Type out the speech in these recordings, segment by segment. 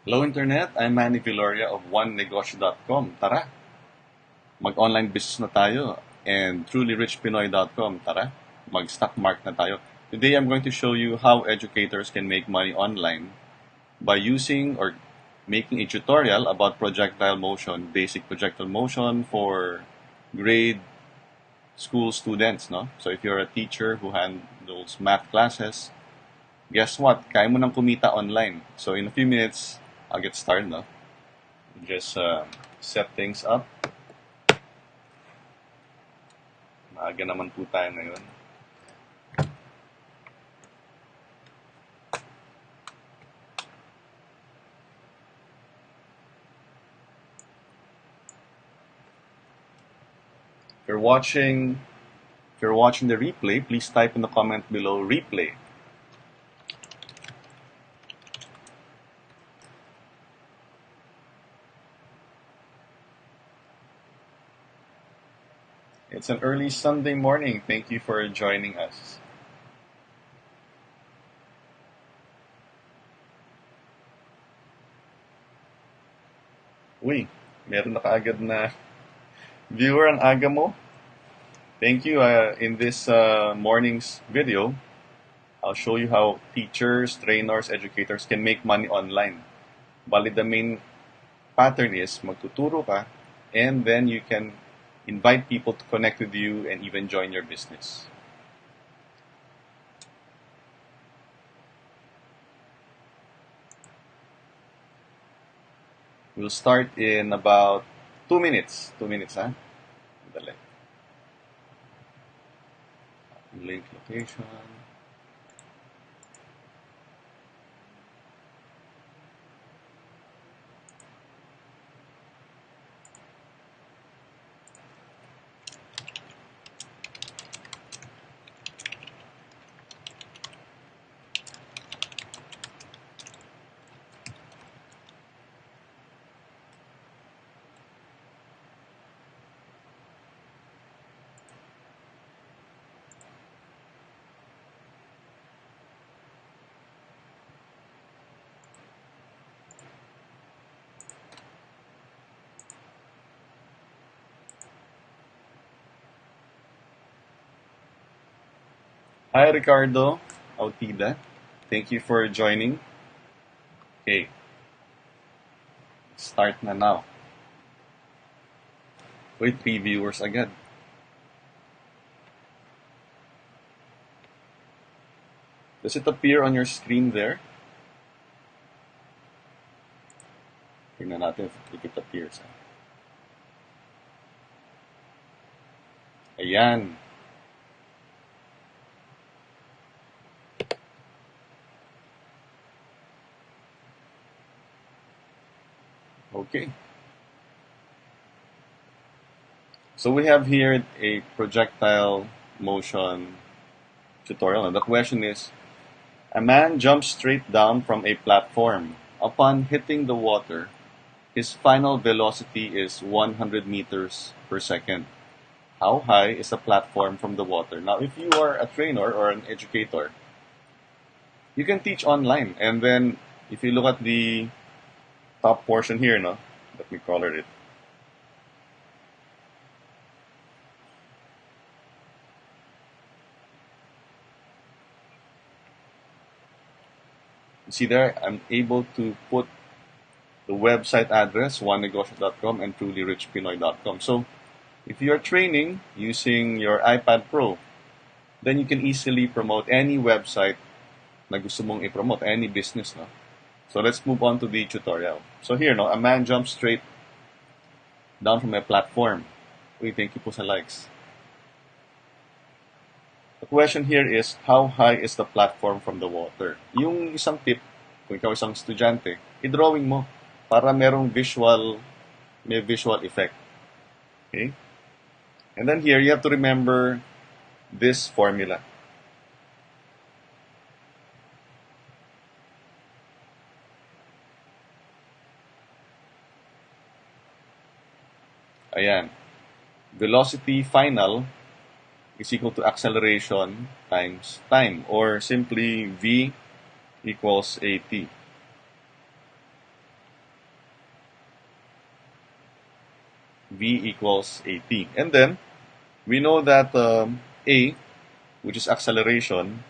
Hello Internet, I'm Manny Viloria of onenegosyo.com. Tara, mag-online business na tayo. And trulyrichpinoy.com. Tara, mag-stock market na tayo. Today I'm going to show you how educators can make money online by using or making a tutorial about projectile motion, basic projectile motion for grade school students. No? So if you're a teacher who handles math classes, guess what? Kaya mo nang kumita online. So in a few minutes, I'll get started. No? Just set things up. Maaga naman po tayo ngayon. If you're watching the replay, please type in the comment below replay. It's an early Sunday morning. Thank you for joining us. Uy, meron na kaagad na viewer ang aga mo. Thank you. In this morning's video, I'll show you how teachers, trainers, educators can make money online. Bali, the main pattern is magtuturo ka and then you can invite people to connect with you and even join your business. We'll start in about 2 minutes. 2 minutes, ha? Dali. Link location. Hi, Ricardo Autida. Thank you for joining. Okay. Start na now. Wait, 3 viewers agad. Does it appear on your screen there? Tingnan natin if it appears. Ayan. Okay. So we have here a projectile motion tutorial. And the question is, a man jumps straight down from a platform. Upon hitting the water, his final velocity is 100 meters per second. How high is the platform from the water? Now, if you are a trainer or an educator, you can teach online. And then, if you look at the top portion here, no? Let me color it. You see there, I'm able to put the website address, onenegosyo.com and trulyrichpinoy.com. So, if you are training using your iPad Pro, then you can easily promote any website na gusto mong i-promote, any business, no? So let's move on to the tutorial. So here, no, a man jumps straight down from a platform. Uy, thank you po sa likes. The question here is, how high is the platform from the water? Yung isang tip, kung ikaw isang estudyante, i-drawing mo para may visual effect. Okay? And then here, you have to remember this formula. Ayan. Velocity final is equal to acceleration times time, or simply V equals AT. V equals AT. And then, we know that A, which is acceleration,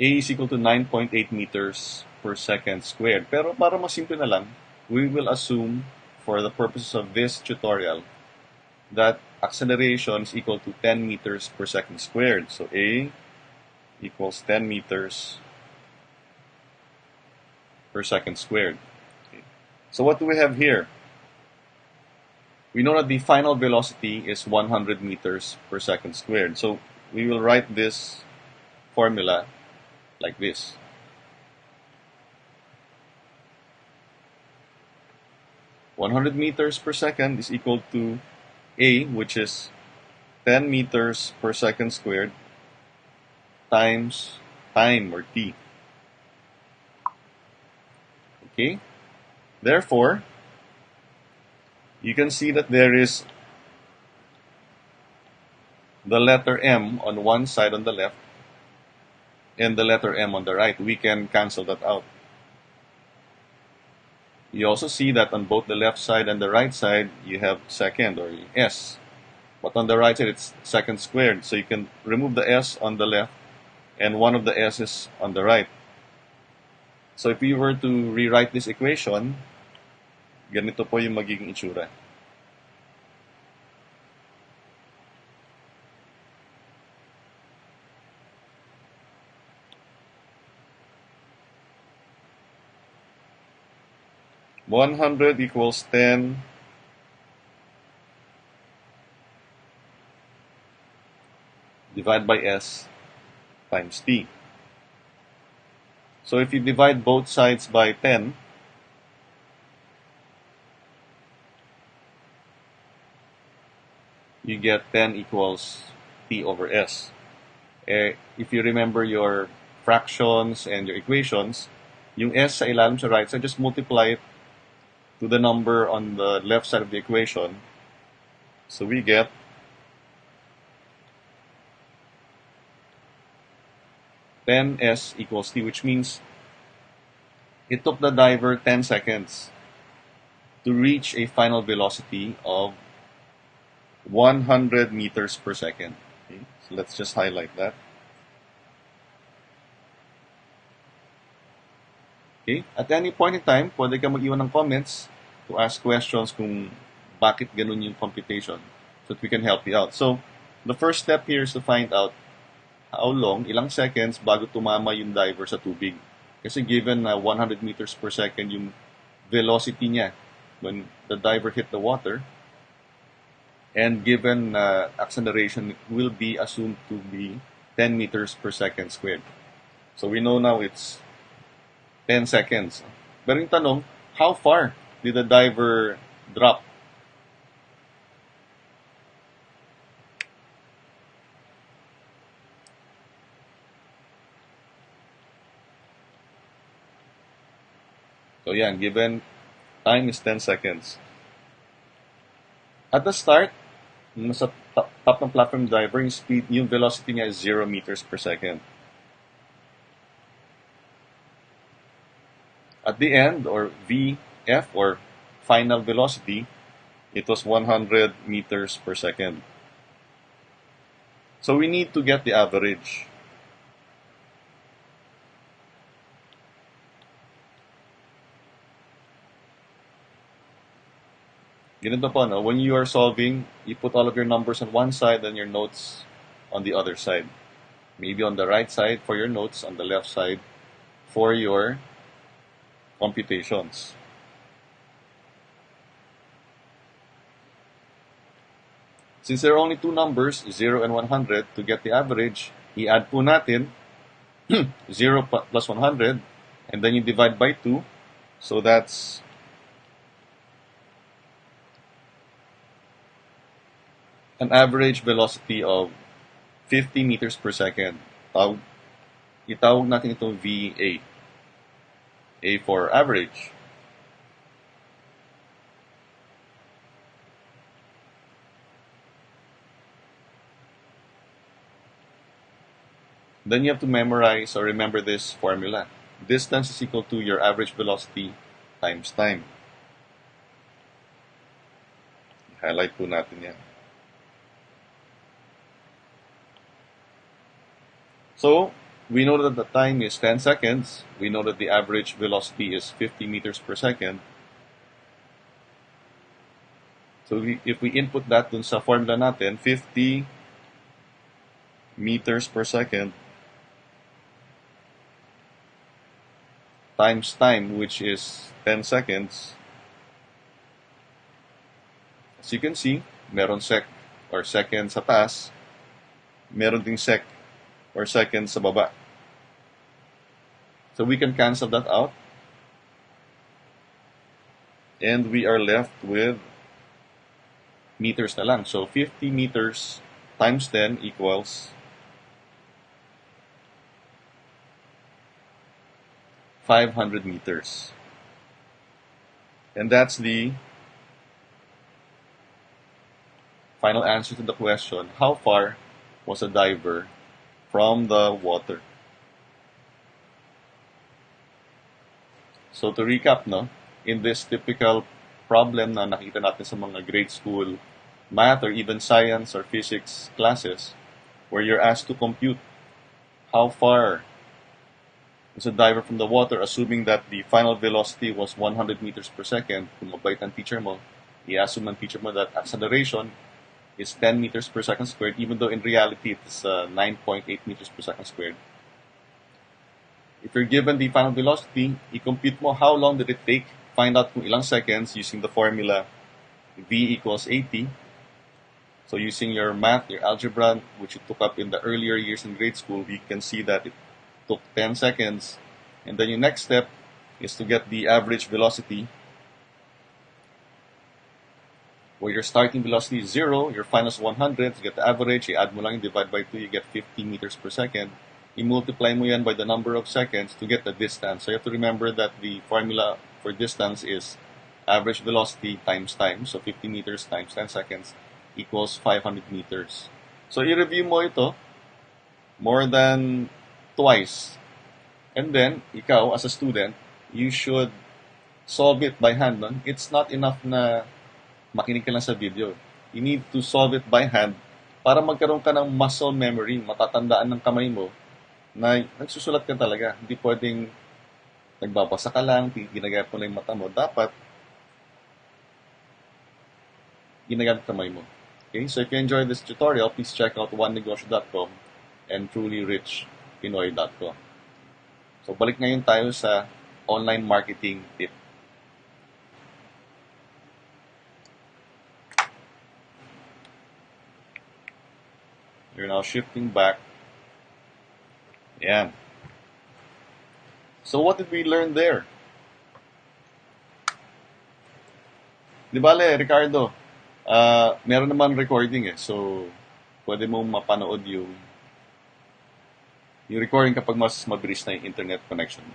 A is equal to 9.8 meters per second squared. Pero para mas simple na lang, we will assume, for the purposes of this tutorial, that acceleration is equal to 10 meters per second squared. So A equals 10 meters per second squared. Okay. So what do we have here? We know that the final velocity is 100 meters per second squared. So we will write this formula like this. "100 meters per second is equal to A, which is 10 meters per second squared, times time, or t." Okay? Therefore, you can see that there is the letter M on one side on the left and the letter M on the right. We can cancel that out. You also see that on both the left side and the right side, you have second, or S. But on the right side, it's second squared. So you can remove the S on the left and one of the S's on the right. So if you were to rewrite this equation, ganito po yung magiging itsura. "100 equals 10 divided by S times t." So if you divide both sides by 10, you get 10 equals t over S. If you remember your fractions and your equations, yung S sa ilalim sa right side, just multiply it to the number on the left side of the equation. So we get S equals t, which means it took the diver 10 seconds to reach a final velocity of 100 meters per second. Okay, so let's just highlight that. Okay, at any point in time, pwede ka mag-iwan ng comments to ask questions kung bakit ganun yung computation so that we can help you out. So, the first step here is to find out how long, ilang seconds bago tumama yung diver sa tubig. Kasi given na 100 meters per second yung velocity niya when the diver hit the water, and given acceleration will be assumed to be 10 meters per second squared. So we know now it's 10 seconds. Pero yung tanong, how far did the diver drop? So yan, given time is 10 seconds. At the start, nasa top ng platform diver, yung speed, yung velocity niya is 0 meters per second. At the end, or VF, or final velocity, it was 100 meters per second. So we need to get the average. Ganito po, no? When you are solving, you put all of your numbers on one side and your notes on the other side. Maybe on the right side for your notes, on the left side for your computations. Since there are only two numbers, 0 and 100, to get the average, i-add po natin 0 plus 100, and then you divide by 2. So that's an average velocity of 50 meters per second. Itawag natin itong VA. A for average. Then you have to memorize or remember this formula. Distance is equal to your average velocity times time. Highlight po natin yan. So, we know that the time is 10 seconds. We know that the average velocity is 50 meters per second. So, if we input that dun sa formula natin, 50 meters per second times time, which is 10 seconds. As you can see, meron sec or second sa taas, meron ding sec or second sa baba. So we can cancel that out. And we are left with meters na lang. So 50 meters times 10 equals 500 meters. And that's the final answer to the question, how far was a diver from the water? So to recap, no, in this typical problem na nakita natin sa mga grade school math or even science or physics classes, where you're asked to compute how far is a diver from the water, assuming that the final velocity was 100 meters per second, kung mabait ang teacher mo, i-assume ng teacher mo that acceleration is 10 meters per second squared, even though in reality it is 9.8 meters per second squared. If you're given the final velocity, i-compute mo how long did it take, find out kung ilang seconds using the formula V equals 80. So using your math, your algebra, which you took up in the earlier years in grade school, you can see that it took 10 seconds. And then your next step is to get the average velocity, where your starting velocity is 0, your final is 100, to get the average, you add mo lang, divide by 2, you get 50 meters per second. I-multiply mo yan by the number of seconds to get the distance. So you have to remember that the formula for distance is average velocity times time. So 50 meters times 10 seconds equals 500 meters. So i-review mo ito more than twice. And then, ikaw as a student, you should solve it by hand. No? It's not enough na makinig ka lang sa video. You need to solve it by hand para magkaroon ka ng muscle memory, matatandaan ng kamay mo na nagsusulat ka talaga. Hindi pwedeng nagbabasa ka lang, ginagamit mo lang yung mata mo. Dapat, ginagamit kamay mo. Okay? So if you enjoyed this tutorial, please check out onenegosyo.com and trulyrichpinoy.com. So balik ngayon tayo sa online marketing tip. You're now shifting back. Ayan. So what did we learn there? Di bale, Ricardo, meron naman recording eh. So, pwede mong mapanood yung recording kapag mas mabilis na yung internet connection.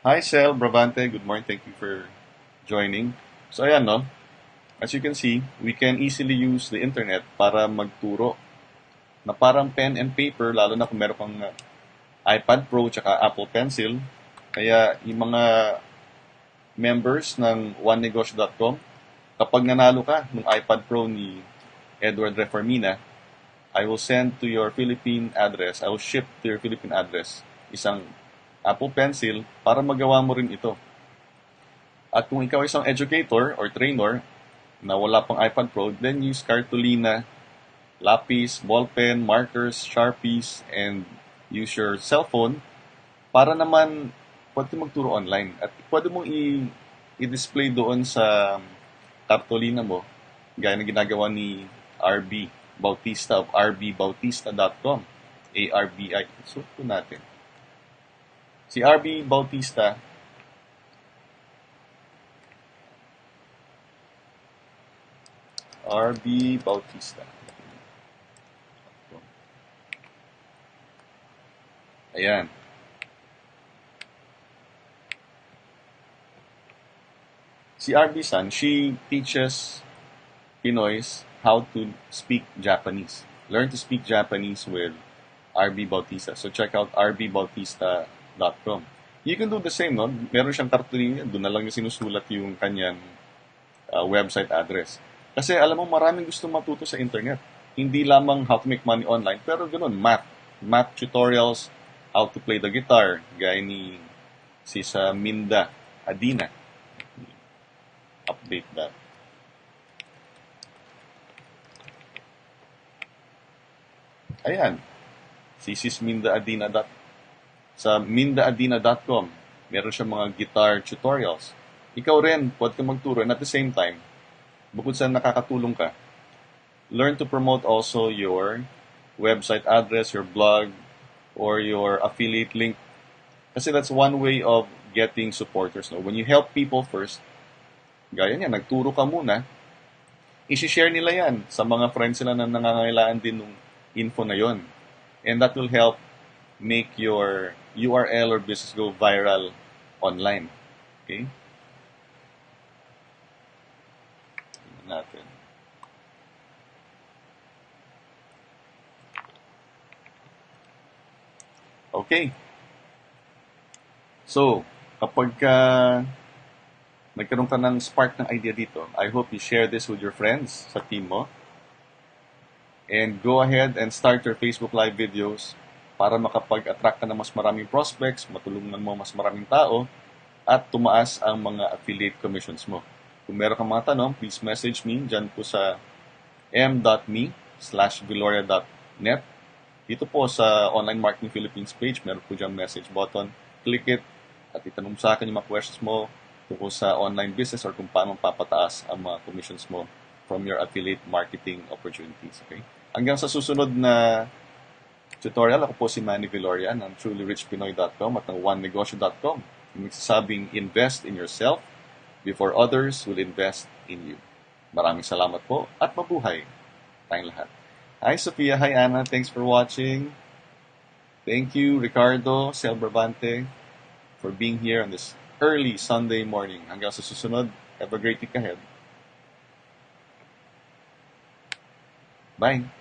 Hi, Sel Bravante. Good morning. Thank you for joining. So, ayan, no? As you can see, we can easily use the internet para magturo na parang pen and paper, lalo na kung meron kang iPad Pro tsaka Apple Pencil. Kaya yung mga members ng onenegosyo.com, kapag nanalo ka ng iPad Pro ni Edward Reformina, I will send to your Philippine address, I will ship to your Philippine address isang Apple Pencil para magawa mo rin ito. At kung ikaw isang educator or trainer na wala pang iPad Pro, then use cartolina, lapis, ballpen, markers, sharpies, and use your cellphone para naman pwede magturo online. At pwede mong i-display doon sa cartolina mo, gaya na ginagawa ni RB Bautista of rbbautista.com. A-R-B-I. So, po natin. Si RB Bautista, RB Bautista. Ayan. Si RB San, she teaches Pinoys how to speak Japanese. Learn to speak Japanese with RB Bautista. So check out rbbautista.com. You can do the same, no? Meron siyang cartolina, doon na lang niya sinusulat yung kanyang website address. Kasi alam mo, maraming gusto matuto sa internet. Hindi lamang how to make money online, pero ganun, math. Math tutorials, how to play the guitar, gaya ni si sa Minda Adina. Update that. Ayan, si Sis Minda Adina. Sa mindaadina.com, meron siya mga guitar tutorials. Ikaw rin, pwede ka magturo. And at the same time, bukod sa nakakatulong ka, learn to promote also your website address, your blog, or your affiliate link. Kasi that's one way of getting supporters. No? When you help people first, gaya niya, nagturo ka muna, isi-share nila yan sa mga friends nila na nangangailangan din ng info na yon. And that will help make your URL or business go viral online. Okay? Tingnan natin. Okay. So, kapag nagkaroon ka ng spark ng idea dito, I hope you share this with your friends sa team mo. And go ahead and start your Facebook Live videos para makapag-attract ka ng mas maraming prospects, matulungan mo mas maraming tao, at tumaas ang mga affiliate commissions mo. Kung meron kang mga tanong, please message me dyan po sa m.me/viloria.net. Dito po sa Online Marketing Philippines page, meron po dyan message button. Click it at itanong sa akin yung mga questions mo tungkol sa online business or kung paano papataas ang mga commissions mo from your affiliate marketing opportunities. Okay? Hanggang sa susunod na tutorial, ako po si Manny Viloria ng trulyrichpinoy.com at ng onenegosyo.com. Yung nagsasabing invest in yourself before others will invest in you. Maraming salamat po at mabuhay tayong lahat. Hi Sophia, hi Anna, thanks for watching. Thank you Ricardo, Sel Brabante for being here on this early Sunday morning. Hanggang sa susunod, have a great week ahead. Bye!